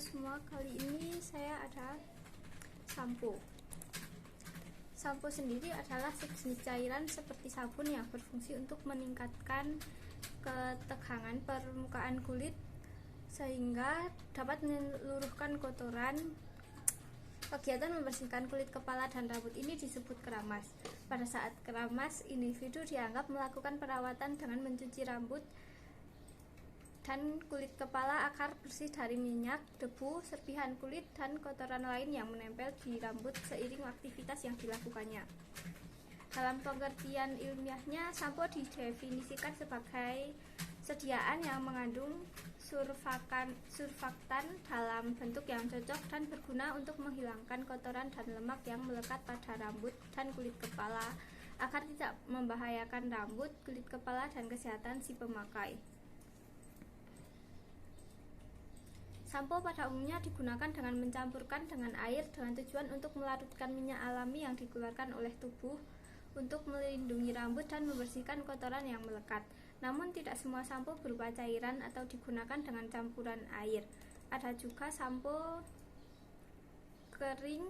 semua, kali ini saya ada sampo. Sampo sendiri adalah sejenis cairan seperti sabun yang berfungsi untuk meningkatkan ketegangan permukaan kulit sehingga dapat menyeluruhkan kotoran. Kegiatan membersihkan kulit kepala dan rambut ini disebut keramas. Pada saat keramas, individu dianggap melakukan perawatan dengan mencuci rambut dan kulit kepala agar bersih dari minyak, debu, serpihan kulit, dan kotoran lain yang menempel di rambut seiring aktivitas yang dilakukannya. Dalam pengertian ilmiahnya, sampo didefinisikan sebagai sediaan yang mengandung surfaktan dalam bentuk yang cocok dan berguna untuk menghilangkan kotoran dan lemak yang melekat pada rambut dan kulit kepala agar tidak membahayakan rambut, kulit kepala, dan kesehatan si pemakai. Sampo pada umumnya digunakan dengan mencampurkan dengan air dengan tujuan untuk melarutkan minyak alami yang dikeluarkan oleh tubuh untuk melindungi rambut dan membersihkan kotoran yang melekat. Namun tidak semua sampo berupa cairan atau digunakan dengan campuran air. Ada juga sampo kering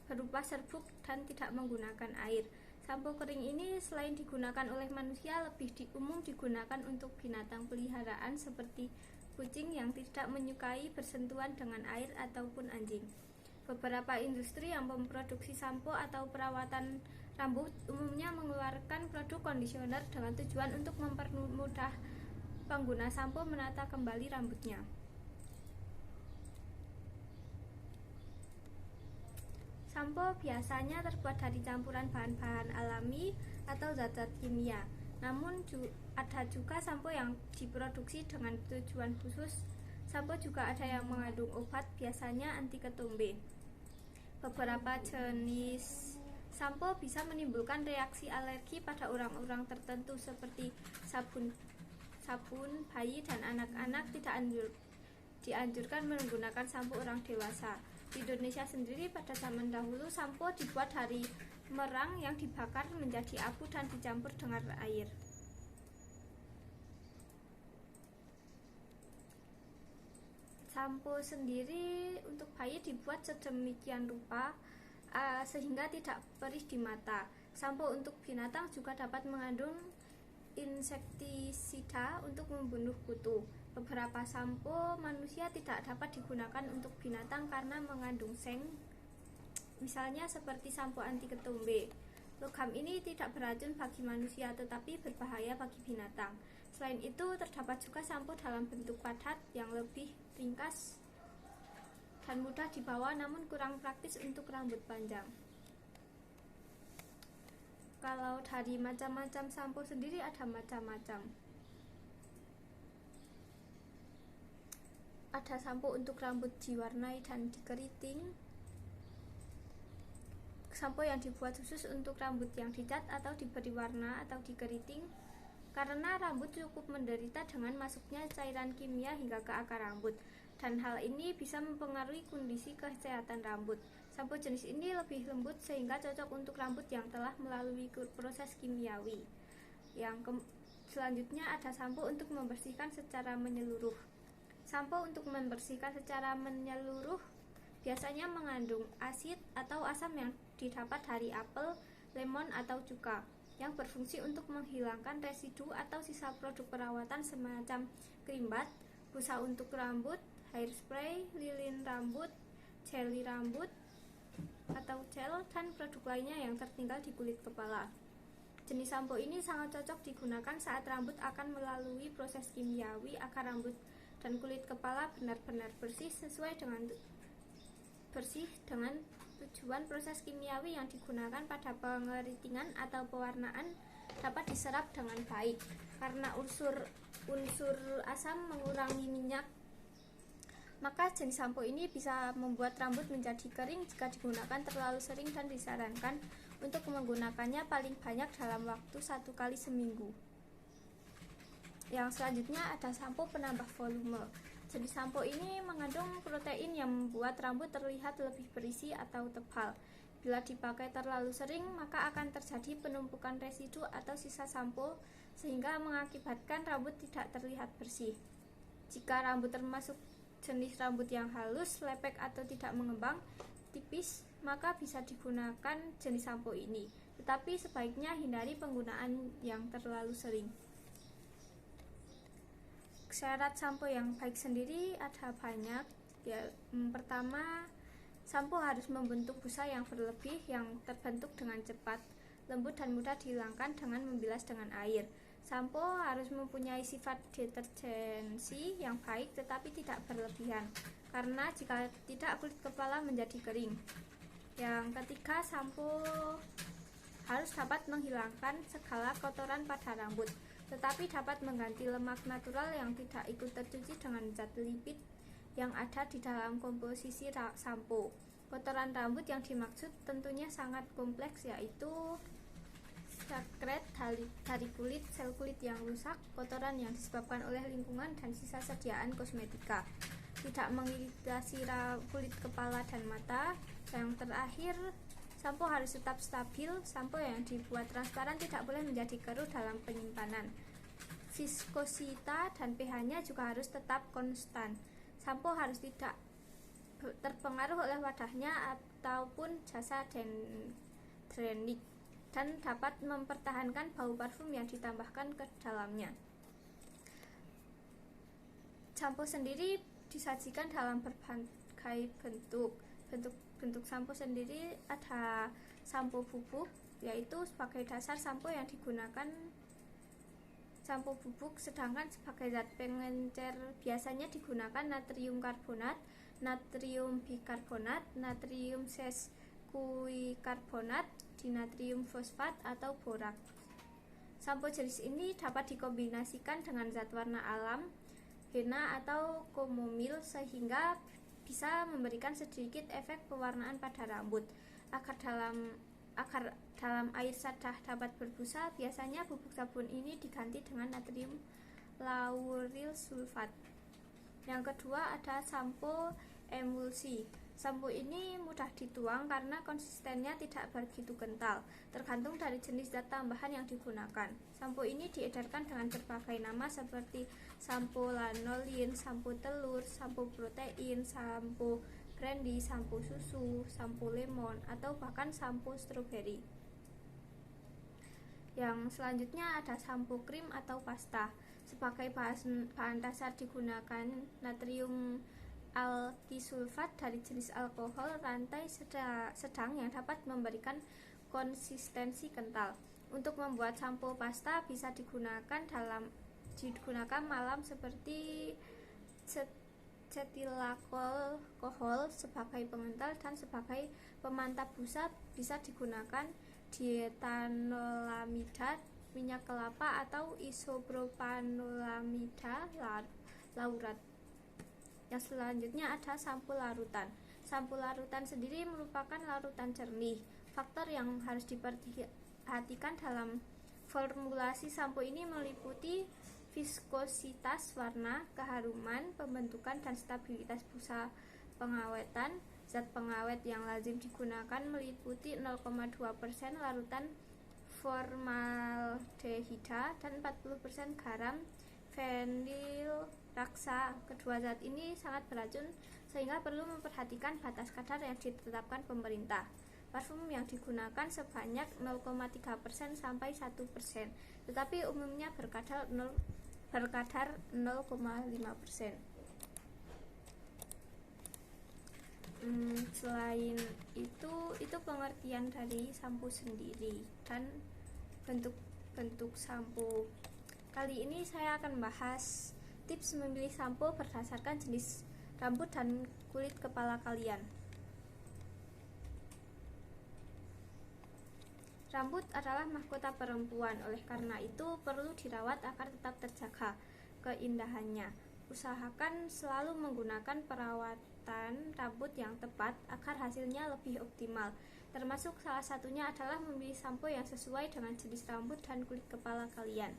berupa serbuk dan tidak menggunakan air. Sampo kering ini selain digunakan oleh manusia, lebih umum digunakan untuk binatang peliharaan seperti kucing yang tidak menyukai bersentuhan dengan air ataupun anjing. Beberapa industri yang memproduksi sampo atau perawatan rambut umumnya mengeluarkan produk kondisioner dengan tujuan untuk mempermudah pengguna sampo menata kembali rambutnya. Sampo biasanya terbuat dari campuran bahan-bahan alami atau zat-zat kimia. Namun ada juga sampo yang diproduksi dengan tujuan khusus. Sampo juga ada yang mengandung obat, biasanya anti ketombe. Beberapa jenis sampo bisa menimbulkan reaksi alergi pada orang-orang tertentu seperti sabun bayi dan anak-anak. Tidak dianjurkan menggunakan sampo orang dewasa. Di Indonesia sendiri pada zaman dahulu sampo dibuat dari merang yang dibakar menjadi abu dan dicampur dengan air. Sampo sendiri untuk bayi dibuat sedemikian rupa sehingga tidak perih di mata. Sampo untuk binatang juga dapat mengandung insektisida untuk membunuh kutu. Beberapa sampo manusia tidak dapat digunakan untuk binatang karena mengandung seng, misalnya seperti sampo anti ketombe. Logam ini tidak beracun bagi manusia tetapi berbahaya bagi binatang. Selain itu, terdapat juga sampo dalam bentuk padat yang lebih ringkas dan mudah dibawa namun kurang praktis untuk rambut panjang. Kalau dari macam-macam sampo sendiri ada macam-macam. Ada sampo untuk rambut diwarnai dan dikeriting. Sampo yang dibuat khusus untuk rambut yang dicat atau diberi warna atau dikeriting karena rambut cukup menderita dengan masuknya cairan kimia hingga ke akar rambut, dan hal ini bisa mempengaruhi kondisi kesehatan rambut. Sampo jenis ini lebih lembut sehingga cocok untuk rambut yang telah melalui proses kimiawi. Selanjutnya ada sampo untuk membersihkan secara menyeluruh. Sampo untuk membersihkan secara menyeluruh biasanya mengandung asid atau asam yang didapat dari apel, lemon, atau cuka, yang berfungsi untuk menghilangkan residu atau sisa produk perawatan semacam krim bat, busa untuk rambut, hairspray, lilin rambut, jelly rambut atau gel, dan produk lainnya yang tertinggal di kulit kepala. Jenis sampo ini sangat cocok digunakan saat rambut akan melalui proses kimiawi agar rambut dan kulit kepala benar-benar bersih sesuai dengan tujuan. Proses kimiawi yang digunakan pada pengeritingan atau pewarnaan dapat diserap dengan baik karena unsur asam mengurangi minyak. Maka jenis sampo ini bisa membuat rambut menjadi kering jika digunakan terlalu sering dan disarankan untuk menggunakannya paling banyak dalam waktu 1 kali seminggu. Yang selanjutnya ada sampo penambah volume. Jenis sampo ini mengandung protein yang membuat rambut terlihat lebih berisi atau tebal. Bila dipakai terlalu sering, maka akan terjadi penumpukan residu atau sisa sampo sehingga mengakibatkan rambut tidak terlihat bersih. Jika rambut termasuk jenis rambut yang halus, lepek atau tidak mengembang, tipis, maka bisa digunakan jenis sampo ini. Tetapi sebaiknya hindari penggunaan yang terlalu sering. Syarat sampo yang baik sendiri ada banyak. Pertama, sampo harus membentuk busa yang berlebih yang terbentuk dengan cepat, lembut dan mudah dihilangkan dengan membilas dengan air. Sampo harus mempunyai sifat deterjensi yang baik tetapi tidak berlebihan, karena jika tidak kulit kepala menjadi kering. Yang ketiga, sampo harus dapat menghilangkan segala kotoran pada rambut, tetapi dapat mengganti lemak natural yang tidak ikut tercuci dengan zat lipid yang ada di dalam komposisi sampo. Kotoran rambut yang dimaksud tentunya sangat kompleks, yaitu sekret dari kulit, sel kulit yang rusak, kotoran yang disebabkan oleh lingkungan, dan sisa sediaan kosmetika. Tidak mengiritasi kulit kepala dan mata. Yang terakhir, sampo harus tetap stabil. Sampo yang dibuat transparan tidak boleh menjadi keruh dalam penyimpanan. Viskosita dan pH-nya juga harus tetap konstan. Sampo harus tidak terpengaruh oleh wadahnya ataupun jasa dendritik, dan dapat mempertahankan bau parfum yang ditambahkan ke dalamnya. Sampo sendiri disajikan dalam berbagai bentuk. Bentuk sampo sendiri ada sampo bubuk, yaitu sebagai dasar sampo yang digunakan sampo bubuk, sedangkan sebagai zat pengencer biasanya digunakan natrium karbonat, natrium bikarbonat, natrium sesquikarbonat, dinatrium fosfat atau borak. Sampo jenis ini dapat dikombinasikan dengan zat warna alam, henna atau komomil, sehingga bisa memberikan sedikit efek pewarnaan pada rambut. Agar dalam air sadah dapat berbusa, biasanya bubuk sabun ini diganti dengan natrium lauril sulfat. Yang kedua ada sampo emulsi. Sampo ini mudah dituang karena konsistennya tidak begitu kental, tergantung dari jenis zat tambahan yang digunakan. Sampo ini diedarkan dengan berbagai nama seperti sampo lanolin, sampo telur, sampo protein, sampo brandy, sampo susu, sampo lemon, atau bahkan sampo stroberi. Yang selanjutnya ada sampo krim atau pasta. Sebagai bahan dasar digunakan natrium alkisulfat dari jenis alkohol rantai sedang yang dapat memberikan konsistensi kental. Untuk membuat sampo pasta bisa digunakan malam seperti cetilalkohol sebagai pengental, dan sebagai pemantap busa bisa digunakan dietanolamida, minyak kelapa, atau isopropanolamida laurat. Yang selanjutnya ada sampo larutan. Sampo larutan sendiri merupakan larutan jernih. Faktor yang harus diperhatikan dalam formulasi sampo ini meliputi viskositas, warna, keharuman, pembentukan, dan stabilitas busa pengawetan. Zat pengawet yang lazim digunakan meliputi 0,2% larutan formaldehida dan 40% garam vinil raksa. Kedua zat ini sangat beracun sehingga perlu memperhatikan batas kadar yang ditetapkan pemerintah. Parfum yang digunakan sebanyak 0,3% sampai 1%, tetapi umumnya berkadar 0,5%. Selain itu pengertian dari sampo sendiri dan bentuk-bentuk sampo. Kali ini saya akan bahas tips memilih sampo berdasarkan jenis rambut dan kulit kepala kalian. Rambut adalah mahkota perempuan, oleh karena itu perlu dirawat agar tetap terjaga keindahannya. Usahakan selalu menggunakan perawatan rambut yang tepat agar hasilnya lebih optimal. Termasuk salah satunya adalah memilih sampo yang sesuai dengan jenis rambut dan kulit kepala kalian.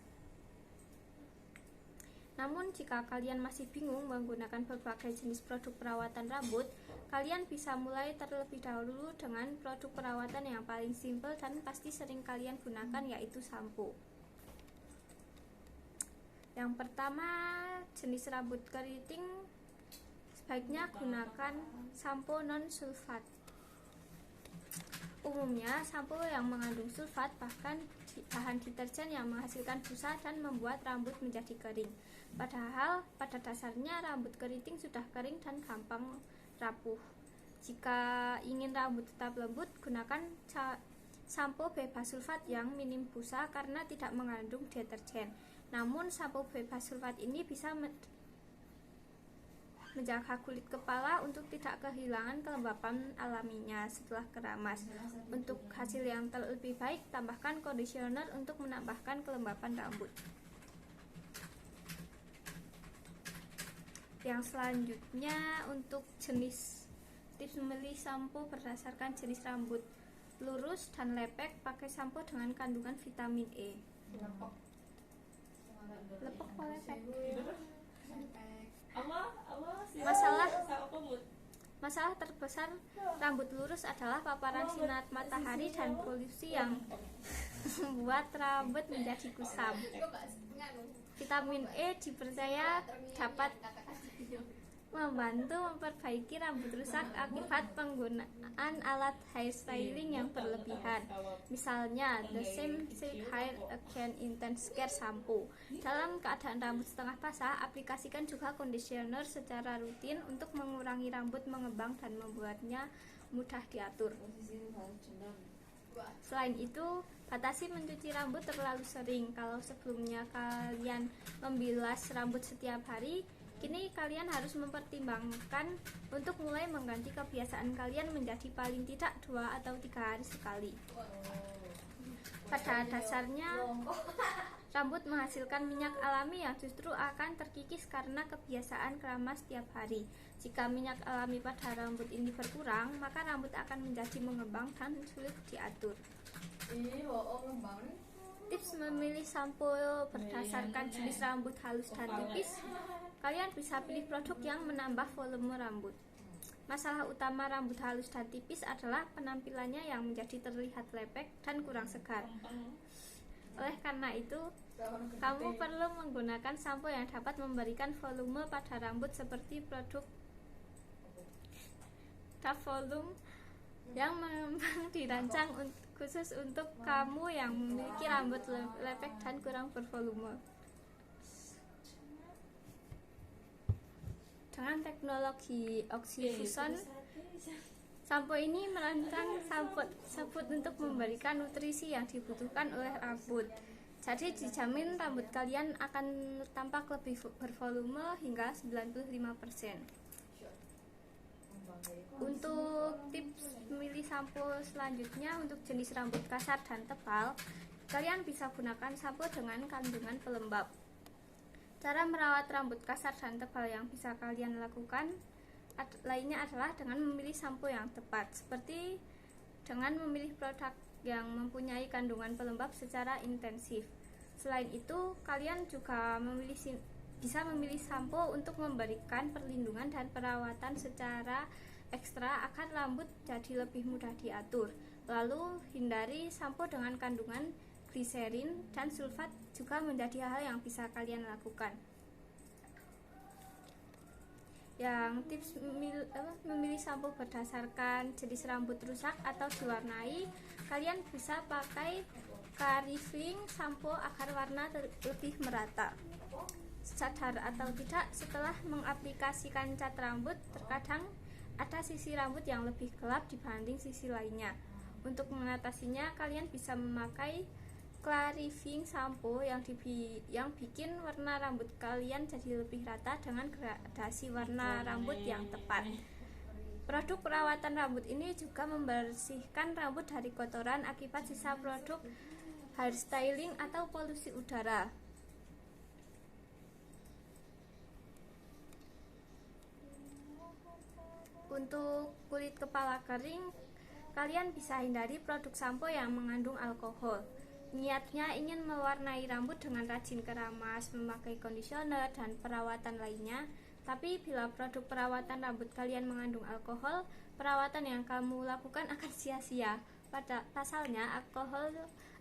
Namun jika kalian masih bingung menggunakan berbagai jenis produk perawatan rambut, kalian bisa mulai terlebih dahulu dengan produk perawatan yang paling simpel dan pasti sering kalian gunakan, yaitu sampo. Yang pertama, jenis rambut keriting sebaiknya gunakan sampo non-sulfat. Umumnya, sampo yang mengandung sulfat bahkan bahan deterjen yang menghasilkan busa dan membuat rambut menjadi kering. Padahal pada dasarnya rambut keriting sudah kering dan gampang rapuh. Jika ingin rambut tetap lembut, gunakan sampo bebas sulfat yang minim busa karena tidak mengandung deterjen. Namun sampo bebas sulfat ini bisa menjaga kulit kepala untuk tidak kehilangan kelembapan alaminya setelah keramas. Untuk hasil yang lebih baik, tambahkan conditioner untuk menambahkan kelembapan rambut. Yang selanjutnya untuk jenis tips memilih sampo berdasarkan jenis rambut lurus dan lepek. Pakai sampo dengan kandungan vitamin E. Lepek apa lepek? Masalah terbesar rambut lurus adalah paparan sinar matahari dan polusi yang membuat rambut menjadi kusam. Vitamin E dipercaya dapat membantu memperbaiki rambut rusak akibat penggunaan alat hairstyling yang berlebihan. Misalnya, The Same Silk Hair Again Intense Care Shampoo. Dalam keadaan rambut setengah basah, aplikasikan juga conditioner secara rutin untuk mengurangi rambut mengembang dan membuatnya mudah diatur. Selain itu, batasi mencuci rambut terlalu sering. Kalau sebelumnya kalian membilas rambut setiap hari, kini kalian harus mempertimbangkan untuk mulai mengganti kebiasaan kalian menjadi paling tidak 2 atau 3 hari sekali. Pada dasarnya, rambut menghasilkan minyak alami yang justru akan terkikis karena kebiasaan keramas setiap hari. Jika minyak alami pada rambut ini berkurang, maka rambut akan menjadi mengembang dan sulit diatur. Tips memilih sampo berdasarkan jenis rambut halus dan tipis. Kalian bisa pilih produk yang menambah volume rambut. Masalah utama rambut halus dan tipis adalah penampilannya yang menjadi terlihat lepek dan kurang segar. Oleh karena itu, kamu perlu menggunakan sampo yang dapat memberikan volume pada rambut seperti produk Dove Volume yang memang dirancang khusus untuk kamu yang memiliki rambut lepek dan kurang bervolume. Dengan teknologi oxyfusion, sampo ini merancang sabut untuk memberikan nutrisi yang dibutuhkan oleh rambut. Jadi dijamin rambut kalian akan tampak lebih bervolume hingga 95%. Untuk tips memilih sampo selanjutnya, untuk jenis rambut kasar dan tebal, kalian bisa gunakan sampo dengan kandungan pelembab. Cara merawat rambut kasar dan tebal yang bisa kalian lakukan lainnya adalah dengan memilih sampo yang tepat, seperti dengan memilih produk yang mempunyai kandungan pelembab secara intensif. Selain itu, kalian juga bisa memilih sampo untuk memberikan perlindungan dan perawatan secara ekstra agar rambut jadi lebih mudah diatur. Lalu, hindari sampo dengan kandungan gliserin dan sulfat juga menjadi hal yang bisa kalian lakukan. Yang tips memilih sampo berdasarkan jenis rambut rusak atau diwarnai, kalian bisa pakai clarifying sampo agar warna lebih merata. Sadar atau tidak, setelah mengaplikasikan cat rambut, terkadang ada sisi rambut yang lebih gelap dibanding sisi lainnya. Untuk mengatasinya, kalian bisa memakai clarifying sampo yang bikin warna rambut kalian jadi lebih rata dengan gradasi warna rambut yang tepat. Produk perawatan rambut ini juga membersihkan rambut dari kotoran akibat sisa produk hairstyling atau polusi udara. Untuk kulit kepala kering, kalian bisa hindari produk sampo yang mengandung alkohol. Niatnya ingin mewarnai rambut dengan rajin keramas, memakai conditioner dan perawatan lainnya. Tapi bila produk perawatan rambut kalian mengandung alkohol, perawatan yang kamu lakukan akan sia-sia. Pasalnya,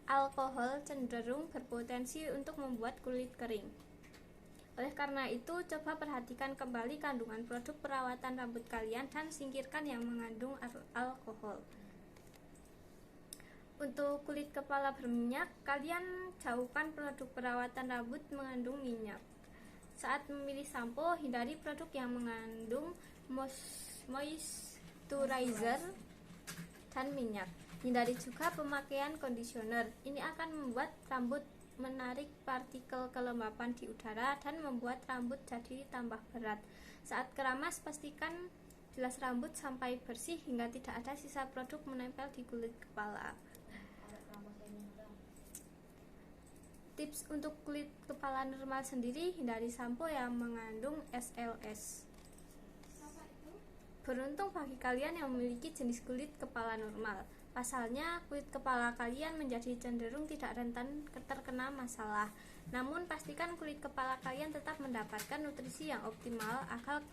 alkohol cenderung berpotensi untuk membuat kulit kering. Oleh karena itu, coba perhatikan kembali kandungan produk perawatan rambut kalian dan singkirkan yang mengandung alkohol. Untuk kulit kepala berminyak, kalian jauhkan produk perawatan rambut mengandung minyak. Saat memilih sampo, hindari produk yang mengandung moisturizer dan minyak. Hindari juga pemakaian conditioner. Ini akan membuat rambut menarik partikel kelembapan di udara dan membuat rambut jadi tambah berat. Saat keramas, pastikan bilas rambut sampai bersih hingga tidak ada sisa produk menempel di kulit kepala. Tips untuk kulit kepala normal sendiri, hindari sampo yang mengandung SLS. Beruntung bagi kalian yang memiliki jenis kulit kepala normal. Pasalnya, kulit kepala kalian menjadi cenderung tidak rentan terkena masalah. Namun, pastikan kulit kepala kalian tetap mendapatkan nutrisi yang optimal agar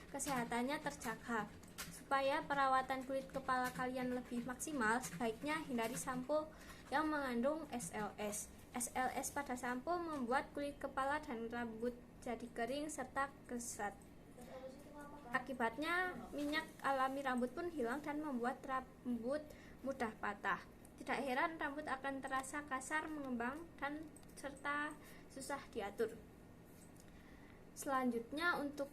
kesehatannya terjaga. Supaya perawatan kulit kepala kalian lebih maksimal, sebaiknya hindari sampo yang mengandung SLS. SLS pada sampo membuat kulit kepala dan rambut jadi kering serta kesat. Akibatnya, minyak alami rambut pun hilang dan membuat rambut mudah patah. Tidak heran rambut akan terasa kasar, mengembang, dan serta susah diatur. Selanjutnya, untuk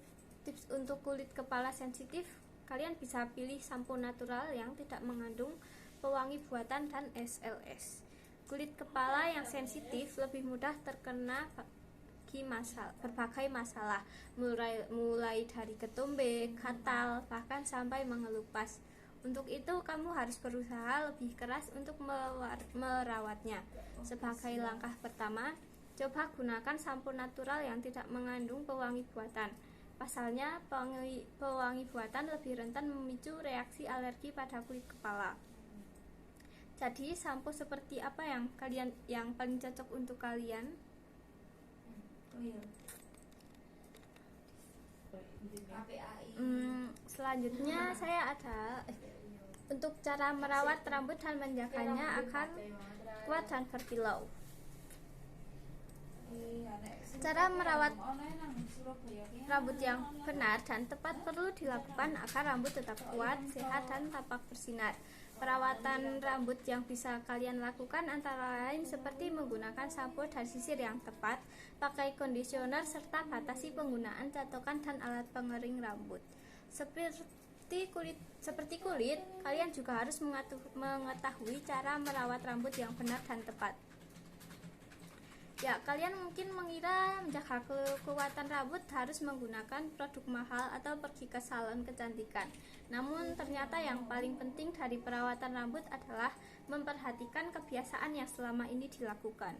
tips untuk kulit kepala sensitif, kalian bisa pilih sampo natural yang tidak mengandung pewangi buatan dan SLS. Kulit kepala yang sensitif lebih mudah terkena berbagai masalah, mulai dari ketombe, gatal, bahkan sampai mengelupas. Untuk itu, kamu harus berusaha lebih keras untuk merawatnya. Sebagai langkah pertama, coba gunakan sampo natural yang tidak mengandung pewangi buatan. Pasalnya, pewangi buatan lebih rentan memicu reaksi alergi pada kulit kepala. Jadi, sampo seperti apa yang paling cocok untuk kalian? Selanjutnya saya ada untuk cara merawat rambut dan menjaganya agar kuat dan berkilau. Cara merawat rambut yang benar dan tepat perlu dilakukan agar rambut tetap kuat, sehat, dan tampak bersinar. Perawatan rambut yang bisa kalian lakukan antara lain seperti menggunakan sampo dan sisir yang tepat, pakai conditioner, serta batasi penggunaan catokan dan alat pengering rambut. Seperti kulit, kalian juga harus mengetahui cara merawat rambut yang benar dan tepat. Ya, kalian mungkin mengira menjaga kekuatan rambut harus menggunakan produk mahal atau pergi ke salon kecantikan. Namun ternyata yang paling penting dari perawatan rambut adalah memperhatikan kebiasaan yang selama ini dilakukan.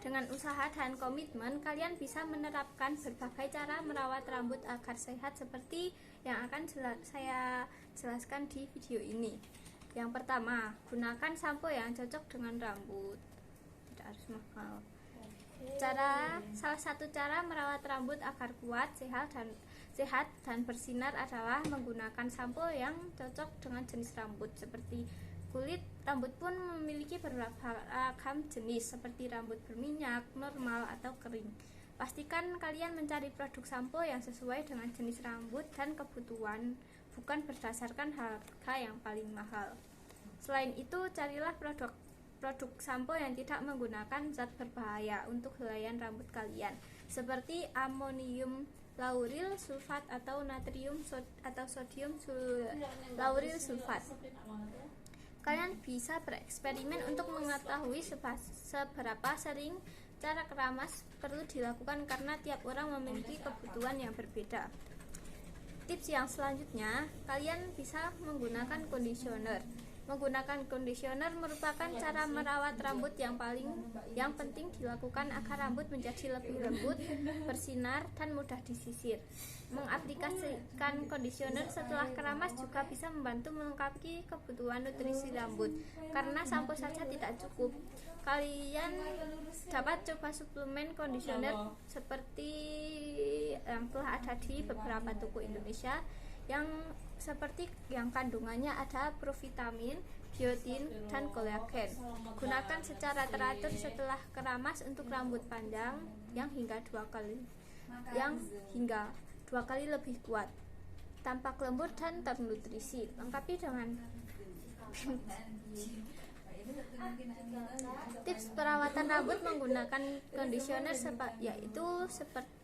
Dengan usaha dan komitmen, kalian bisa menerapkan berbagai cara merawat rambut agar sehat seperti yang akan saya jelaskan di video ini. Yang pertama, gunakan sampo yang cocok dengan rambut. Tidak harus mahal. Salah satu cara merawat rambut agar kuat, sehat dan bersinar adalah menggunakan sampo yang cocok dengan jenis rambut. Seperti kulit, rambut pun memiliki beragam jenis seperti rambut berminyak, normal, atau kering. Pastikan kalian mencari produk sampo yang sesuai dengan jenis rambut dan kebutuhan, bukan berdasarkan harga yang paling mahal. Selain itu, carilah produk sampo yang tidak menggunakan zat berbahaya untuk helaian rambut kalian, seperti amonium lauril sulfat atau natrium atau sodium lauril sulfat. Kalian bisa bereksperimen untuk mengetahui seberapa sering cara keramas perlu dilakukan karena tiap orang memiliki kebutuhan yang berbeda. Tips yang selanjutnya, kalian bisa menggunakan conditioner. Menggunakan conditioner merupakan cara merawat rambut yang penting dilakukan agar rambut menjadi lebih lembut, bersinar, dan mudah disisir. Mengaplikasikan conditioner setelah keramas juga bisa membantu melengkapi kebutuhan nutrisi rambut. Karena sampo saja tidak cukup, kalian dapat coba suplemen conditioner seperti yang telah ada di beberapa toko Indonesia, yang seperti yang kandungannya ada provitamin, biotin, dan kolagen. Gunakan secara teratur setelah keramas untuk rambut panjang yang hingga dua kali lebih kuat, tampak lembut dan ternutrisi. Lengkapi dengan tips perawatan rambut menggunakan conditioner yaitu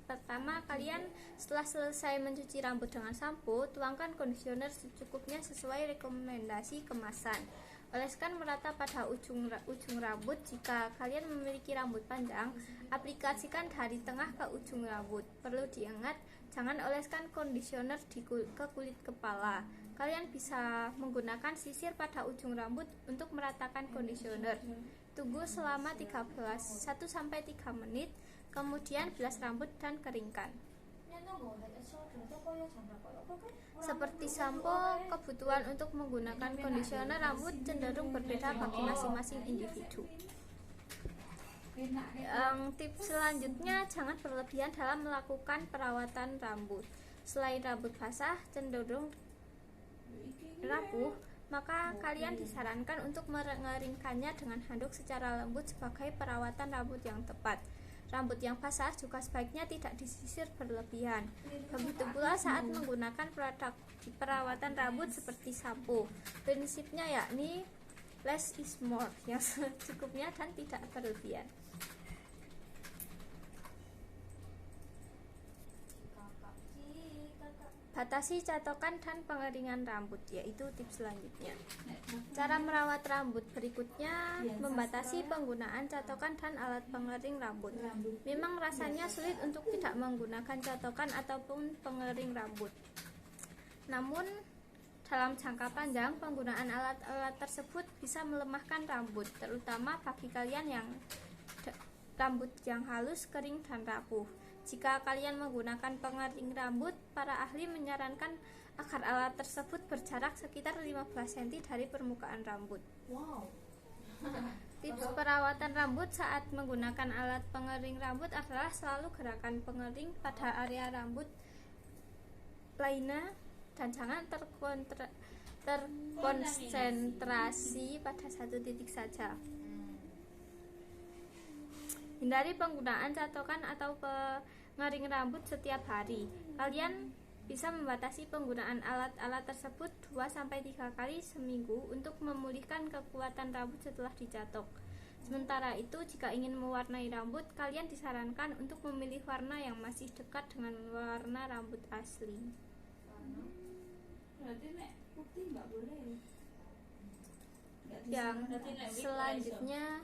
pertama, kalian setelah selesai mencuci rambut dengan sampo, tuangkan conditioner secukupnya sesuai rekomendasi kemasan. Oleskan merata pada ujung rambut. Jika kalian memiliki rambut panjang, aplikasikan dari tengah ke ujung rambut. Perlu diingat, jangan oleskan conditioner ke kulit kepala. Kalian bisa menggunakan sisir pada ujung rambut untuk meratakan conditioner. Tunggu selama 1-3 menit, kemudian bilas rambut dan keringkan. Seperti sampo, kebutuhan untuk menggunakan conditioner rambut cenderung berbeda bagi masing-masing individu. Tips selanjutnya, jangan berlebihan dalam melakukan perawatan rambut. Selain rambut basah cenderung rapuh, maka kalian disarankan untuk mengeringkannya dengan handuk secara lembut sebagai perawatan rambut yang tepat. Rambut yang basah juga sebaiknya tidak disisir berlebihan. Begitu pula saat menggunakan produk perawatan rambut seperti sampo. Prinsipnya yakni less is more, yang secukupnya dan tidak berlebihan. Batasi catokan dan pengeringan rambut, yaitu tips selanjutnya. Cara merawat rambut berikutnya, membatasi penggunaan catokan dan alat pengering rambut. Memang rasanya sulit untuk tidak menggunakan catokan ataupun pengering rambut. Namun, dalam jangka panjang, penggunaan alat-alat tersebut bisa melemahkan rambut, terutama bagi kalian yang rambut yang halus, kering, dan rapuh. Jika kalian menggunakan pengering rambut, para ahli menyarankan agar alat tersebut berjarak sekitar 15 cm dari permukaan rambut. Tips perawatan rambut saat menggunakan alat pengering rambut adalah selalu gerakan pengering pada area rambut lainnya dan jangan terkonsentrasi pada satu titik saja. Hindari penggunaan catokan atau pengering rambut setiap hari. Kalian bisa membatasi penggunaan alat-alat tersebut 2-3 kali seminggu untuk memulihkan kekuatan rambut setelah dicatok. Sementara itu, jika ingin mewarnai rambut, kalian disarankan untuk memilih warna yang masih dekat dengan warna rambut asli. Yang selanjutnya,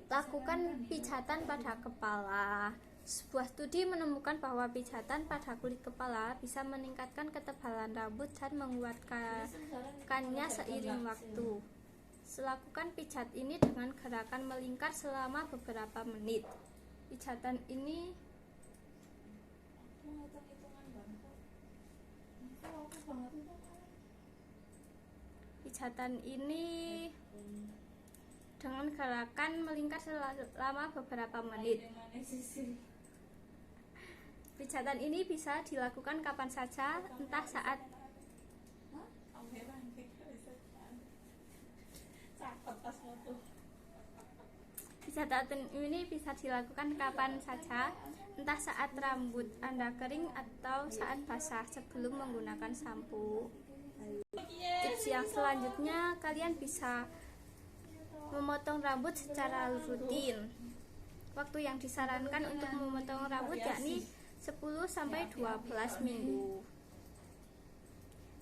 lakukan pijatan pada kepala. Sebuah studi menemukan bahwa pijatan pada kulit kepala bisa meningkatkan ketebalan rambut dan menguatkannya seiring waktu. Lakukan pijat ini dengan gerakan melingkar selama beberapa menit. Pijatan ini dengan gerakan melingkar selama beberapa menit. Pijatan ini bisa dilakukan kapan saja, entah saat rambut Anda kering atau saat basah sebelum menggunakan sampo. Tips yang selanjutnya, kalian bisa memotong rambut secara rutin. Waktu yang disarankan untuk memotong rambut yakni 10-12 minggu.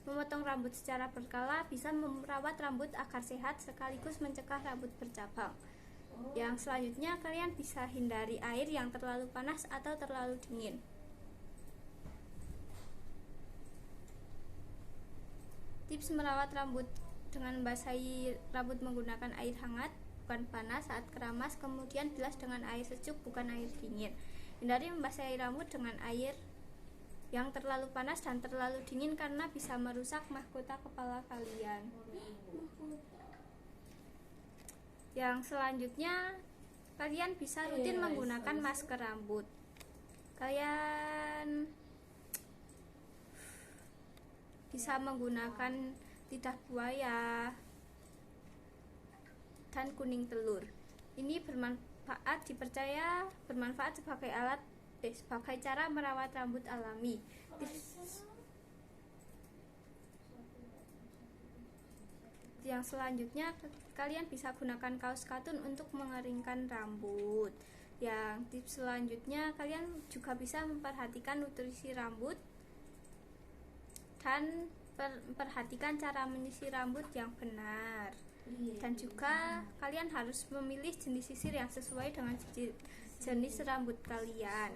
Memotong rambut secara berkala bisa merawat rambut agar sehat sekaligus mencegah rambut bercabang. Yang selanjutnya, kalian bisa hindari air yang terlalu panas atau terlalu dingin. Tips merawat rambut dengan membasahi rambut menggunakan air hangat, bukan panas saat keramas, kemudian bilas dengan air sejuk, bukan air dingin. Hindari membasahi rambut dengan air yang terlalu panas dan terlalu dingin karena bisa merusak mahkota kepala kalian. Yang selanjutnya, kalian bisa rutin menggunakan masker rambut. Kalian bisa menggunakan lidah buaya dan kuning telur. Ini dipercaya bermanfaat sebagai cara merawat rambut alami. Yang selanjutnya, kalian bisa gunakan kaos katun untuk mengeringkan rambut. Yang tips selanjutnya, kalian juga bisa memperhatikan nutrisi rambut dan perhatikan cara menyisir rambut yang benar. Dan juga kalian harus memilih jenis sisir yang sesuai dengan jenis rambut kalian.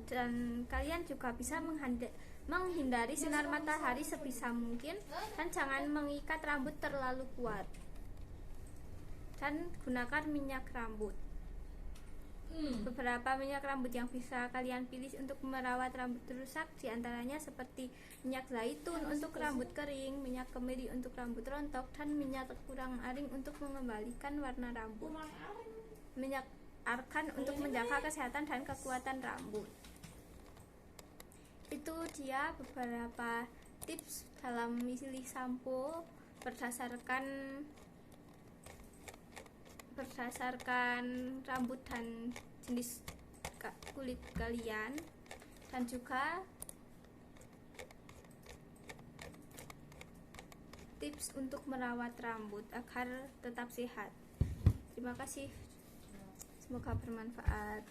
Dan kalian juga bisa menghindari sinar matahari sebisa mungkin, dan jangan mengikat rambut terlalu kuat. Dan gunakan minyak rambut. Beberapa minyak rambut yang bisa kalian pilih untuk merawat rambut rusak diantaranya seperti minyak zaitun untuk rambut kering, minyak kemiri untuk rambut rontok, dan minyak kurang aring untuk mengembalikan warna rambut. Minyak argan untuk menjaga kesehatan dan kekuatan rambut. Itu dia beberapa tips dalam memilih sampo berdasarkan rambut dan jenis kulit kalian, dan juga tips untuk merawat rambut agar tetap sehat. Terima kasih, semoga bermanfaat.